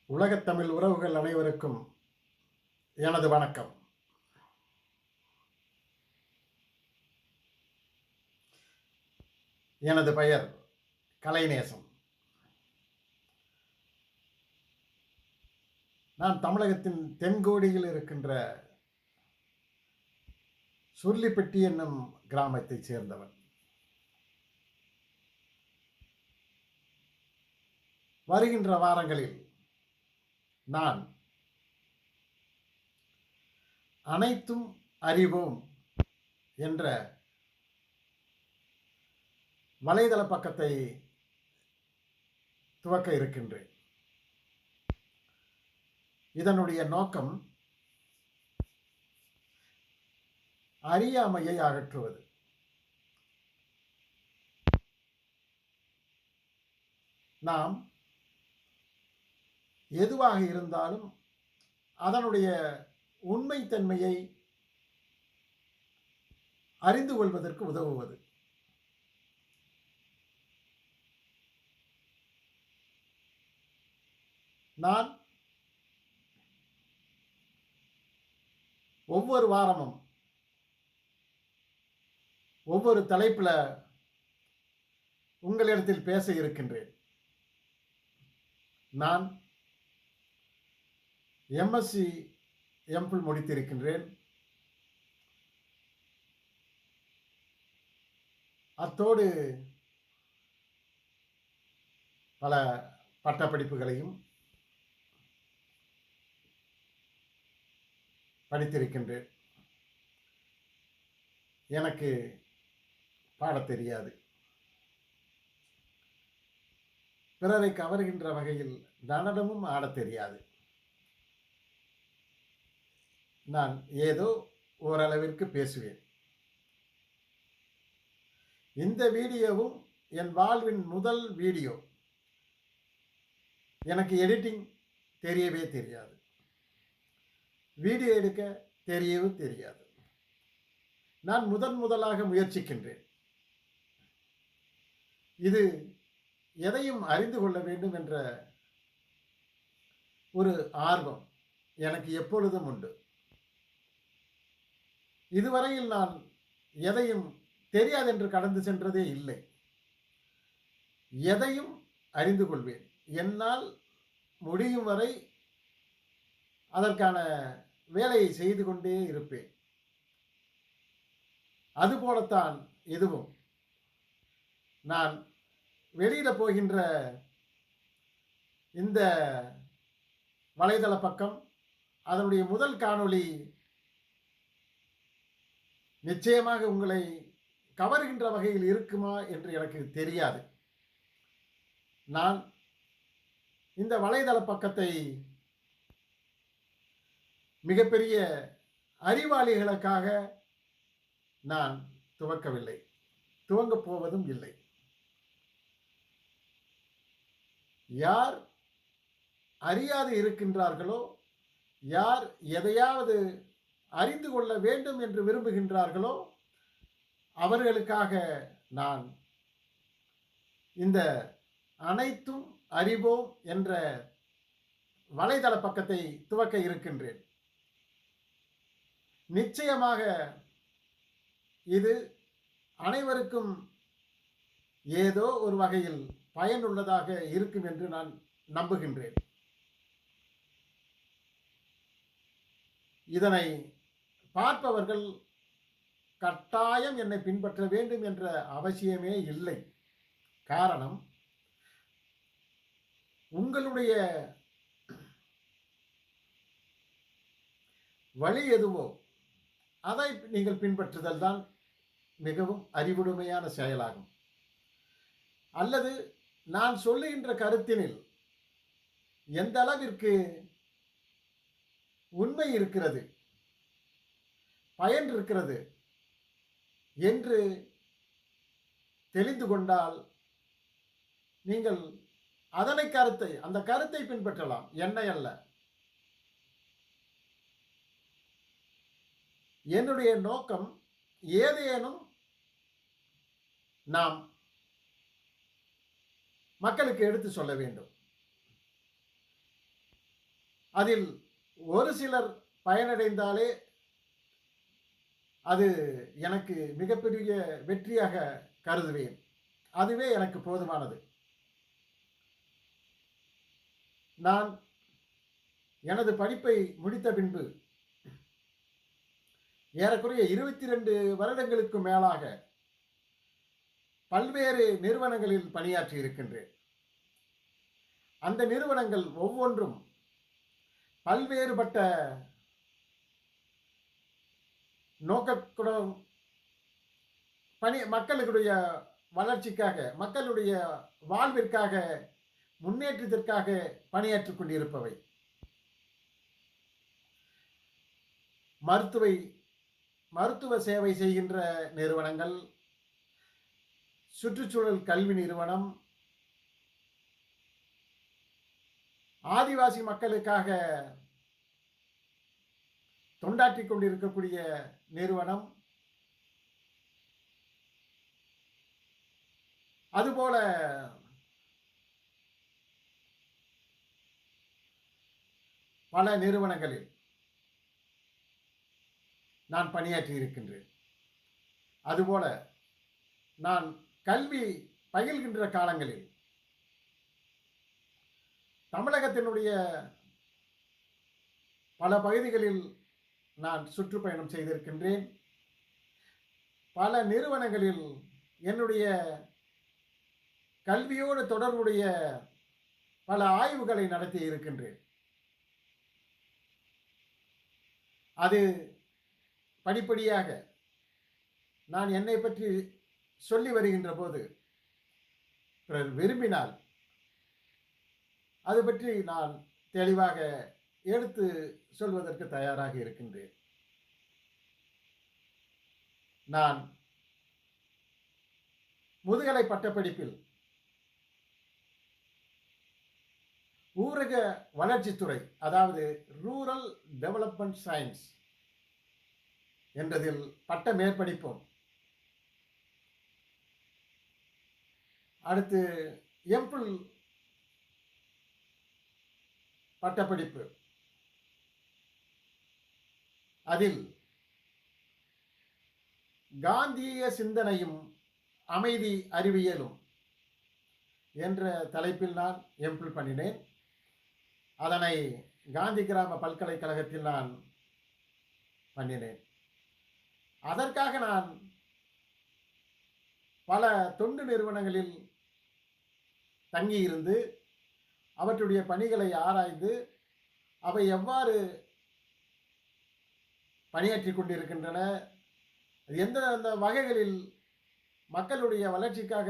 உலகத் தமிழ் உறவுகள் அனைவருக்கும் எனது வணக்கம். எனது பெயர் கலைநேசன். நான் தமிழகத்தின் தென்கோடியில் இருக்கின்ற சுருளிப்பட்டி என்னும் கிராமத்தைச் சேர்ந்தவன். வருகின்ற வாரங்களில் நான் அனைத்தும் அறிவோம் என்ற வலைதள பக்கத்தை துவக்க இருக்கின்றேன். இதனுடைய நோக்கம் அறியாமையை அகற்றுவது. நாம் எதுவாக இருந்தாலும் அதனுடைய உண்மைத்தன்மையை அறிந்து கொள்வதற்கு உதவுவது. நான் ஒவ்வொரு வாரமும் ஒவ்வொரு தலைப்பில் உங்களிடத்தில் பேச இருக்கின்றேன். நான் எம்எஸ்சி எம்பிள் முடித்திருக்கின்றேன். அத்தோடு பல பட்டப்படிப்புகளையும் படித்திருக்கின்றேன். எனக்கு பாடத் தெரியாது. பிறரை கவர்கின்ற வகையில் நடனமும் ஆடத் தெரியாது. நான் ஏதோ ஓரளவிற்கு பேசுவேன். இந்த வீடியோவும் என் வாழ்வின் முதல் வீடியோ. எனக்கு எடிட்டிங் தெரியவே தெரியாது. வீடியோ எடுக்க தெரியவும் தெரியாது. நான் முதலாக முயற்சிக்கின்றேன். இது எதையும் அறிந்து கொள்ள வேண்டும் என்ற ஒரு ஆர்வம் எனக்கு எப்பொழுதும் உண்டு. இதுவரையில் நான் எதையும் தெரியாது என்று கடந்து சென்றதே இல்லை. எதையும் அறிந்து கொள்வேன். என்னால் முடியும் வரை அதற்கான வேலையை செய்து கொண்டே இருப்பேன். அதுபோலத்தான் இதுவும். நான் வெளியிட போகின்ற இந்த வலைதள பக்கம், அதனுடைய முதல் காணொளி நிச்சயமாக உங்களை கவர்கின்ற வகையில் இருக்குமா என்று எனக்கு தெரியாது. நான் இந்த வலைதள பக்கத்தை மிகப்பெரிய அறிவாளிகளுக்காக நான் துவக்கவில்லை, துவங்கப் போவதும் இல்லை. யார் அறியாது இருக்கின்றார்களோ, யார் எதையாவது அறிந்து கொள்ள வேண்டும் என்று விரும்புகின்றார்களோ அவர்களுக்காக நான் இந்த அனைத்தும் அறிவோம் என்ற வலைதள பக்கத்தை துவக்க இருக்கின்றேன். நிச்சயமாக இது அனைவருக்கும் ஏதோ ஒரு வகையில் பயனுள்ளதாக இருக்கும் என்று நான் நம்புகின்றேன். இதனை பார்ப்பவர்கள் கட்டாயம் என்னை பின்பற்ற வேண்டும் என்ற அவசியமே இல்லை. காரணம், உங்களுடைய வழி எதுவோ அதை நீங்கள் பின்பற்றுதல் தான் மிகவும் அறிவுடைமையான செயலாகும். அல்லது நான் சொல்லுகின்ற கருத்தினில் எந்த அளவிற்கு உண்மை இருக்கிறது, பயன் இருக்கிறது என்று தெரிந்து கொண்டால் நீங்கள் அந்த கருத்தை பின்பற்றலாம், என்னை அல்ல. என்னுடைய நோக்கம் ஏதேனும் நாம் மக்களுக்கு எடுத்து சொல்ல வேண்டும். அதில் ஒரு சிலர் பயனடைந்தாலே அது எனக்கு மிகப்பெரிய வெற்றியாக கருதுவேன். அதுவே எனக்கு போதுமானது. நான் எனது படிப்பை முடித்த பின்பு ஏறக்குறைய 22 வருடங்களுக்கு மேலாக பல்வேறு நிறுவனங்களில் பணியாற்றி இருக்கின்றேன். அந்த நிறுவனங்கள் ஒவ்வொன்றும் பல்வேறுபட்ட நோக்கத்துடன் மக்களுடைய வளர்ச்சிக்காக, மக்களுடைய வாழ்விற்காக, முன்னேற்றத்திற்காக பணியாற்றிக் கொண்டிருப்பவை. மருத்துவ சேவை செய்கின்ற நிறுவனங்கள், சுற்றுச்சூழல் கல்வி நிறுவனம், ஆதிவாசி மக்களுக்காக தொண்டாற்றிக் கொண்டிருக்கக்கூடிய நிறுவனம், அதுபோல பல நிறுவனங்களில் நான் பணியாற்றி இருக்கின்றேன். அதுபோல நான் கல்வி பயில்கின்ற காலங்களில் தமிழகத்தினுடைய பல பகுதிகளில் நான் சுற்றுப்பயணம் செய்திருக்கின்றேன். பல நிறுவனங்களில் என்னுடைய கல்வியோடு தொடர்புடைய பல ஆய்வுகளை நடத்தி இருக்கின்றேன். அது படிப்படியாக நான் என்னை பற்றி சொல்லி வருகின்ற போது பிறர் விரும்பினால் அது பற்றி நான் தெளிவாக எடுத்து சொல்வதற்கு தயாராக இருக்கின்றேன். நான் முதுகலை பட்டப்படிப்பில் ஊரக வளர்ச்சித்துறை, அதாவது ரூரல் டெவலப்மெண்ட் சயின்ஸ் என்றதில் பட்ட மேற்படிப்பும், அடுத்து எம்பிள் பட்டப்படிப்பு, அதில் காந்திய சிந்தனையும் அமைதி அறிவியலும் என்ற தலைப்பில் நான் எம்பிள் பண்ணினேன். அதனை காந்தி கிராம பல்கலைக்கழகத்தில் நான் பண்ணினேன். அதற்காக நான் பல தொண்டு நிறுவனங்களில் தங்கியிருந்து அவற்றுடைய பணிகளை ஆராய்ந்து அவை எவ்வாறு பணியாற்றி கொண்டிருக்கின்றன, எந்தெந்த வகைகளில் மக்களுடைய வளர்ச்சிக்காக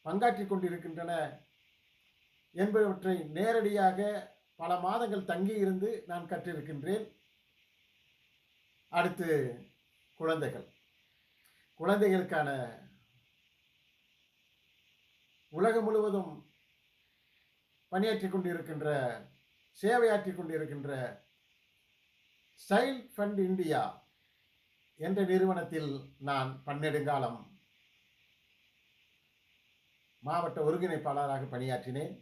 பங்காற்றி கொண்டிருக்கின்றன என்பவற்றை நேரடியாக பல மாதங்கள் தங்கியிருந்து நான் கற்றிருக்கின்றேன். அடுத்து குழந்தைகளுக்கான உலகம் முழுவதும் பணியாற்றிக் கொண்டிருக்கின்ற, சேவையாற்றிக் கொண்டிருக்கின்ற சைல்ட் ஃபண்ட் இந்தியா என்ற நிறுவனத்தில் நான் பன்னெடுங்காலம் மாவட்ட ஒருங்கிணைப்பாளராக பணியாற்றினேன்.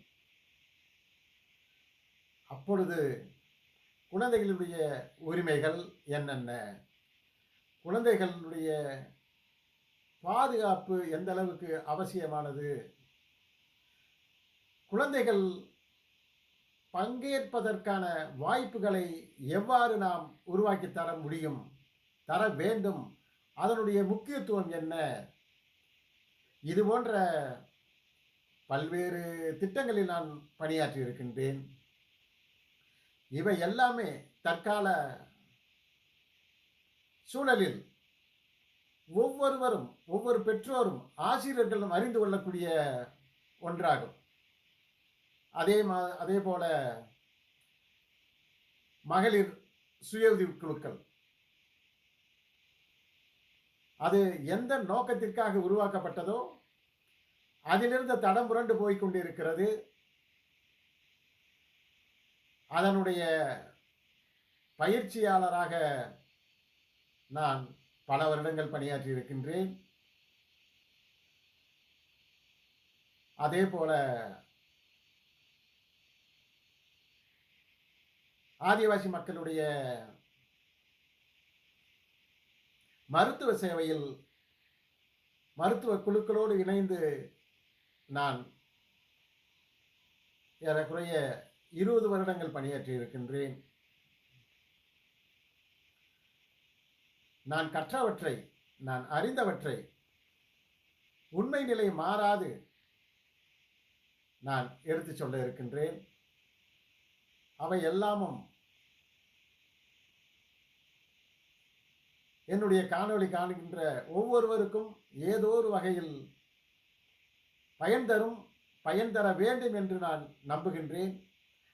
அப்பொழுது குழந்தைகளுடைய உரிமைகள் என்னென்ன, குழந்தைகளுடைய பாதுகாப்பு எந்த அளவுக்கு அவசியமானது, குழந்தைகள் பங்கேற்பதற்கான வாய்ப்புகளை எவ்வாறு நாம் உருவாக்கி தர முடியும், தர வேண்டும், அதனுடைய முக்கியத்துவம் என்ன, இது போன்ற பல்வேறு திட்டங்களில் நான் பணியாற்றி இருக்கின்றேன். இவை எல்லாமே தற்கால சூழலில் ஒவ்வொருவரும், ஒவ்வொரு பெற்றோரும், ஆசிரியர்களும் அறிந்து கொள்ளக்கூடிய ஒன்றாகும். அதே போல மகளிர் சுய உதவி குழுக்கள், அது எந்த நோக்கத்திற்காக உருவாக்கப்பட்டதோ அதிலிருந்து தடம் புரண்டு போய்கொண்டிருக்கிறது. அதனுடைய பயிற்சியாளராக நான் பல வருடங்கள் பணியாற்றி இருக்கின்றேன். அதே போல ஆதிவாசி மக்களுடைய மருத்துவ சேவையில் மருத்துவ குழுக்களோடு இணைந்து நான் ஏறக்குறைய 20 வருடங்கள் பணியாற்றி இருக்கின்றேன். நான் கற்றவற்றை, நான் அறிந்தவற்றை உண்மை நிலை மாறாது நான் எடுத்துச் சொல்ல இருக்கின்றேன். அவை எல்லாமும் என்னுடைய காணொளி காணுகின்ற ஒவ்வொருவருக்கும் ஏதோ ஒரு வகையில் பயன் தர வேண்டும் என்று நான் நம்புகின்றேன்.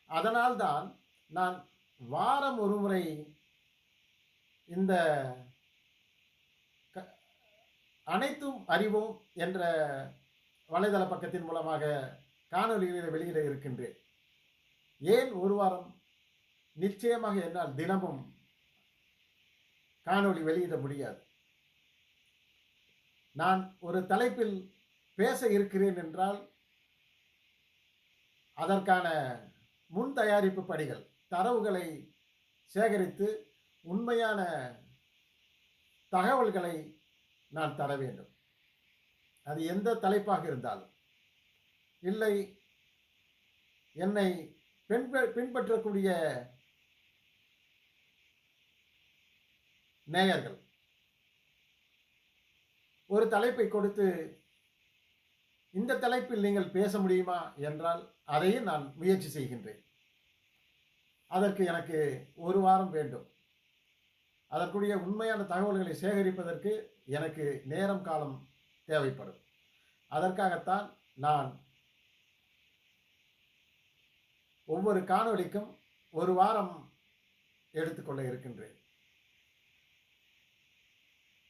அதனால்தான் நான் வாரம் ஒரு முறை இந்த அனைத்தும் அறிவோம் என்ற வலைதள பக்கத்தின் மூலமாக காணொலிகளை வெளியிட இருக்கின்றேன். ஏன் ஒரு வாரம்? நிச்சயமாக என்னால் தினமும் காணொளி வெளியிட முடியாது. நான் ஒரு தலைப்பில் பேச இருக்கிறேன் என்றால் அதற்கான முன் தயாரிப்பு பணிகள், தரவுகளை சேகரித்து உண்மையான தகவல்களை நான் தர வேண்டும். அது எந்த தலைப்பாக இருந்தாலும். இல்லை, என்னை பின்பற்றக்கூடிய நேயர்கள் ஒரு தலைப்பை கொடுத்து இந்த தலைப்பில் நீங்கள் பேச முடியுமா என்றால் அதையும் நான் முயற்சி செய்கின்றேன். அதற்கு எனக்கு ஒரு வாரம் வேண்டும். அதற்குரிய உண்மையான தகவல்களை சேகரிப்பதற்கு எனக்கு நேரம் காலம் தேவைப்படும். அதற்காகத்தான் நான் ஒவ்வொரு காணொளிக்கும் ஒரு வாரம் எடுத்துக்கொள்ள இருக்கின்றேன்.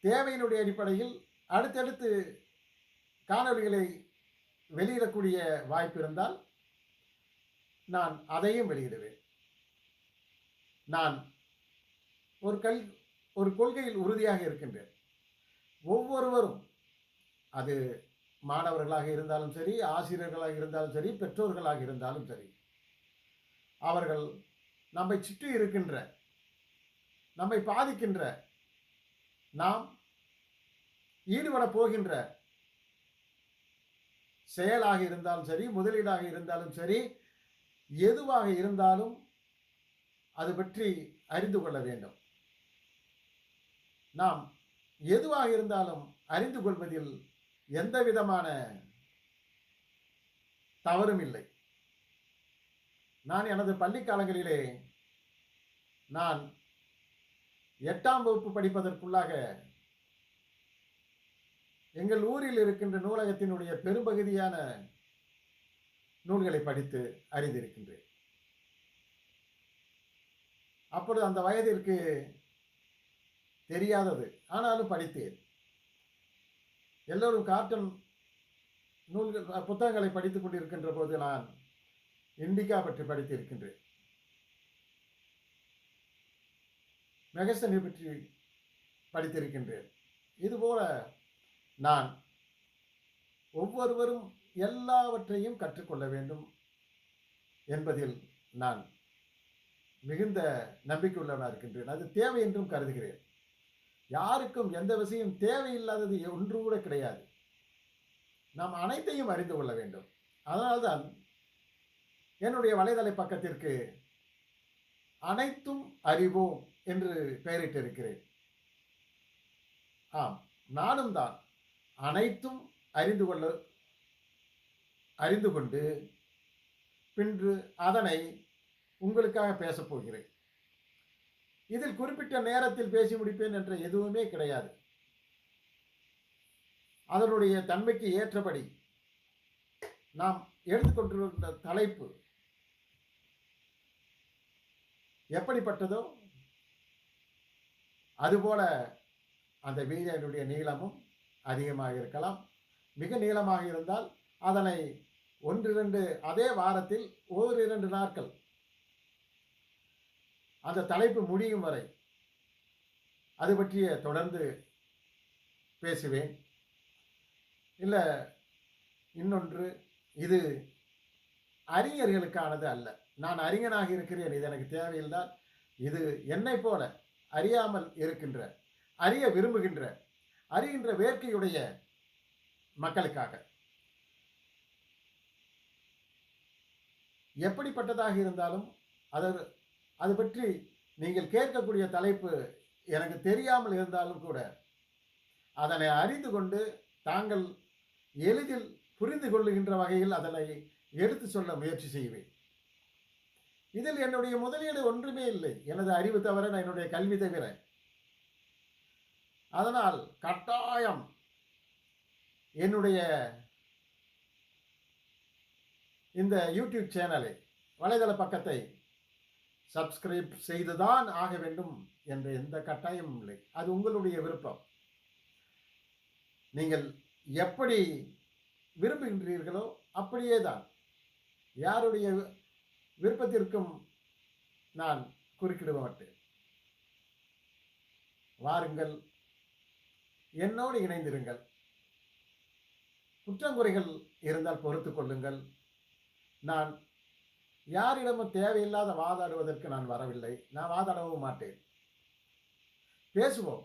தேவையினுடைய அடிப்படையில் அடுத்தடுத்து காணொளிகளை வெளியிடக்கூடிய வாய்ப்பு இருந்தால் நான் அதையும் வெளியிடுவேன். நான் ஒரு கொள்கையில் உறுதியாக இருக்கின்றேன். ஒவ்வொருவரும், அது மாணவர்களாக இருந்தாலும் சரி, ஆசிரியர்களாக இருந்தாலும் சரி, பெற்றோர்களாக இருந்தாலும் சரி, அவர்கள் நம்மை சுற்றி இருக்கின்ற, நம்மை பாதிக்கின்ற, நாம் ஈடுபட போகின்ற செயலாக இருந்தாலும் சரி, முதலீடாக இருந்தாலும் சரி, எதுவாக இருந்தாலும் அது பற்றி அறிந்து கொள்ள வேண்டும். நாம் எதுவாக இருந்தாலும் அறிந்து கொள்வதில் எந்த விதமான தவறும் இல்லை. நான் எனது பள்ளி காலங்களிலே நான் 8ஆம் வகுப்பு படிப்பதற்குள்ளாக எங்கள் ஊரில் இருக்கின்ற நூலகத்தினுடைய பெரும்பகுதியான நூல்களை படித்து அறிந்திருக்கின்றேன். அப்பொழுது அந்த வயதிற்கு தெரியாதது, ஆனாலும் படித்தேன். எல்லோரும் கார்ட்டூன் நூல்கள், புத்தகங்களை படித்துக் கொண்டிருக்கின்ற போது நான் இண்டிகா பற்றி படித்திருக்கின்றேன். மெகசனை பற்றி படித்திருக்கின்றேன். இதுபோல நான் ஒவ்வொருவரும் எல்லாவற்றையும் கற்றுக்கொள்ள வேண்டும் என்பதில் நான் மிகுந்த நம்பிக்கை உள்ளவனாக இருக்கின்றேன். அது தேவை என்றும் கருதுகிறேன். யாருக்கும் எந்த விஷயம் தேவையில்லாதது ஒன்று கூட கிடையாது. நாம் அனைத்தையும் அறிந்து கொள்ள வேண்டும். அதனால்தான் என்னுடைய வலைதள பக்கத்திற்கு அனைத்தும் அறிவோம் என்று பெயரிட்டிருக்கிறேன். ஆம், நானும் தான் அனைத்தும் அறிந்து கொண்டு பின்பு அதனை உங்களுக்காக பேசப் போகிறேன். இதில் குறிப்பிட்ட நேரத்தில் பேசி முடிப்பேன் என்ற எதுவுமே கிடையாது. அதனுடைய தன்மைக்கு ஏற்றபடி நாம் எடுத்துக்கொண்டிருந்த தலைப்பு எப்படிப்பட்டதோ அதுபோல அந்த வீடியோனுடைய நீளமும் அதிகமாக இருக்கலாம். மிக நீளமாக இருந்தால் அதனை 1-2 அதே வாரத்தில் 1-2 நாட்கள் அந்த தலைப்பு முடியும் வரை அது பற்றிய தொடர்ந்து பேசுவேன். இல்லை, இன்னொன்று, இது அறிஞர்களுக்கானது அல்ல. நான் அறிஞனாக இருக்கிறேன், இது எனக்கு தேவையில்லை. இது என்னைப் போல அறியாமல் இருக்கின்ற, அறிய விரும்புகின்ற, அறிகின்ற வேட்கையுடைய மக்களுக்காக. எப்படிப்பட்டதாக இருந்தாலும் அது அது பற்றி நீங்கள் கேட்கக்கூடிய தலைப்பு எனக்கு தெரியாமல் இருந்தாலும் கூட அதனை அறிந்து கொண்டு தாங்கள் எளிதில் புரிந்து கொள்ளுகின்ற வகையில் அதனை எடுத்து சொல்ல முயற்சி செய்வேன். இதில் என்னுடைய முதலீடு ஒன்றுமே இல்லை, எனது அறிவு தவிர, என்னுடைய கல்வி தவிர. அதனால் கட்டாயம் என்னுடைய இந்த யூடியூப் சேனலை, வலைதள பக்கத்தை சப்ஸ்கிரைப் செய்துதான் ஆக வேண்டும் என்ற எந்த கட்டாயமும் இல்லை. அது உங்களுடைய விருப்பம். நீங்கள் எப்படி விரும்புகின்றீர்களோ அப்படியே தான். யாருடைய விருப்பத்திற்கும் நான் குறுக்கிட மாட்டேன். வாருங்கள், என்னோடு இணைந்திருங்கள். குற்றங்குறைகள் இருந்தால் பொறுத்துக் கொள்ளுங்கள். நான் யாரிடமும் தேவையில்லாத வாதாடுவதற்கு நான் வரவில்லை. நான் வாதாடவும் மாட்டேன். பேசுவோம்,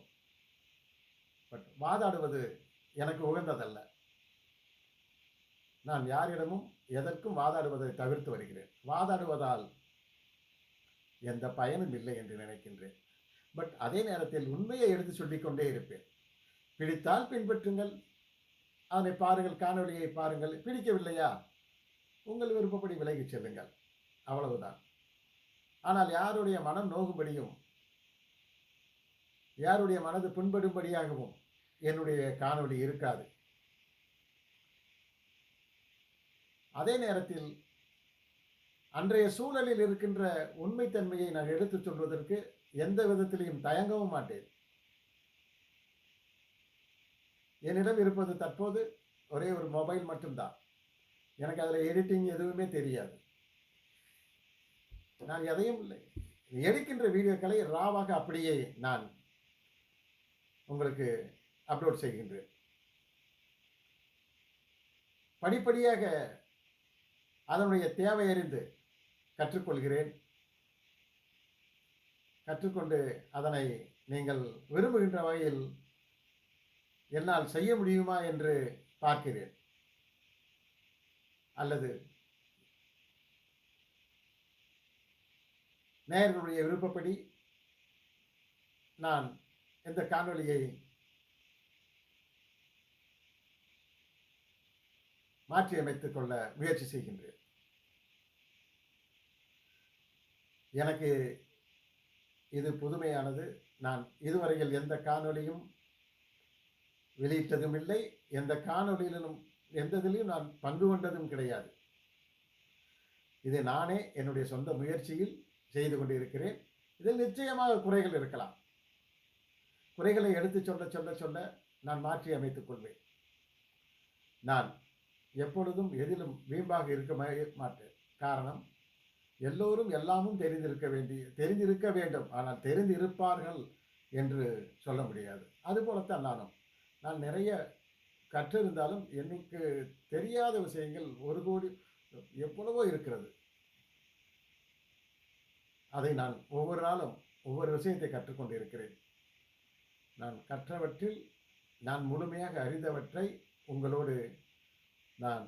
பட் வாதாடுவது எனக்கு உகந்ததல்ல. நான் யாரிடமும் எதற்கும் வாதாடுவதை தவிர்த்து வருகிறேன். வாதாடுவதால் எந்த பயனும் இல்லை என்று நினைக்கின்றேன். பட் அதே நேரத்தில் உண்மையை எடுத்து சொல்லிக்கொண்டே இருப்பேன். பிடித்தால் பின்பற்றுங்கள், அதனை பாருங்கள், காணொலியை பாருங்கள். பிடிக்கவில்லையா, உங்கள் விருப்பப்படி விலகிச் செல்லுங்கள், அவ்வளவுதான். ஆனால் யாருடைய மனம் நோகும்படியும், யாருடைய மனது புண்படும்படியாகவும் என்னுடைய காணொளி இருக்காது. அதே நேரத்தில் அன்றைய சூழலில் இருக்கின்ற உண்மைத்தன்மையை நான் எடுத்துச் சொல்வதற்கு எந்த விதத்திலையும் தயங்கவும் மாட்டேன். என்னிடம் இருப்பது தற்போது ஒரே ஒரு மொபைல் மட்டும்தான். எனக்கு அதில் எடிட்டிங் எதுவுமே தெரியாது. நான் எதையும் இல்லை. எடுக்கின்ற வீடியோக்களை ராவாக அப்படியே நான் உங்களுக்கு அப்லோட் செய்கின்றேன். படிப்படியாக அதனுடைய தேவை அறிந்து கற்றுக்கொள்கிறேன். கற்றுக்கொண்டு அதனை நீங்கள் விரும்புகின்ற வகையில் என்னால் செய்ய முடியுமா என்று பார்க்கிறேன். அல்லது நேயர்களுடைய விருப்பப்படி நான் இந்த காணொளியை மாற்றியமைத்துக் கொள்ள முயற்சி செய்கின்றேன். எனக்கு இது புதுமையானது. நான் இதுவரையில் எந்த காணொளியும் வெளியிட்டதும் இல்லை, எந்த காணொளியிலும் எந்ததிலையும் நான் பங்கு கொண்டதும் கிடையாது. இது நானே என்னுடைய சொந்த முயற்சியில் செய்து கொண்டிருக்கிறேன். இதில் நிச்சயமாக குறைகள் இருக்கலாம். குறைகளை எடுத்து சொல்ல சொல்ல சொல்ல நான் மாற்றி அமைத்துக் கொள்வேன். நான் எப்பொழுதும் எதிலும் வீம்பாக இருக்க மாட்டேன். காரணம், எல்லோரும் எல்லாமும் தெரிந்திருக்க வேண்டும், ஆனால் தெரிந்திருப்பார்கள் என்று சொல்ல முடியாது. அதுபோலத்தான் நான் நிறைய கற்றிருந்தாலும் எனக்கு தெரியாத விஷயங்கள் 1 கோடி எவ்வளவோ இருக்கிறது. அதை நான் ஒவ்வொரு நாளும் ஒவ்வொரு விஷயத்தை கற்றுக்கொண்டு இருக்கிறேன். நான் கற்றவற்றில் நான் முழுமையாக அறிந்தவற்றை உங்களோடு நான்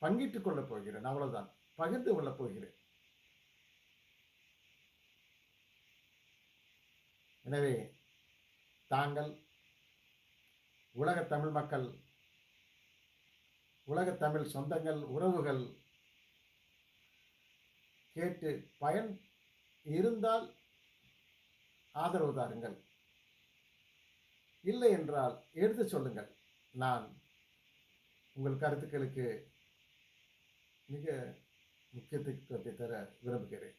பங்கிட்டுக் கொள்ளப் போகிறேன். அவ்வளவுதான், பகிர்ந்து கொள்ளப் போகிறேன். எனவே தாங்கள் உலகத் தமிழ் மக்கள், உலகத் தமிழ் சொந்தங்கள், உறவுகள் கேட்டு பயன் இருந்தால் ஆதரவு தாருங்கள். இல்லை என்றால் எடுத்து சொல்லுங்கள். நான் உங்கள் கருத்துக்களுக்கு மிக முக்கியத்துவத்தை தர விரும்புகிறேன்.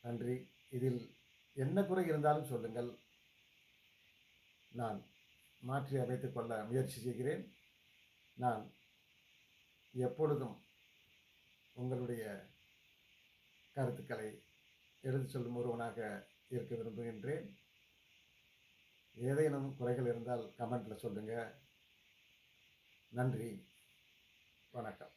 நன்றி. இதில் என்ன குறை இருந்தாலும் சொல்லுங்கள், நான் மாற்றி அமைத்துக் கொள்ள முயற்சி செய்கிறேன். நான் எப்பொழுதும் உங்களுடைய கருத்துக்களை எடுத்து சொல்லும் ஒருவனாக இருக்க விரும்புகின்றேன். ஏதேனும் குறைகள் இருந்தால் கமெண்ட்ல சொல்லுங்க. நன்றி. வணக்கம்.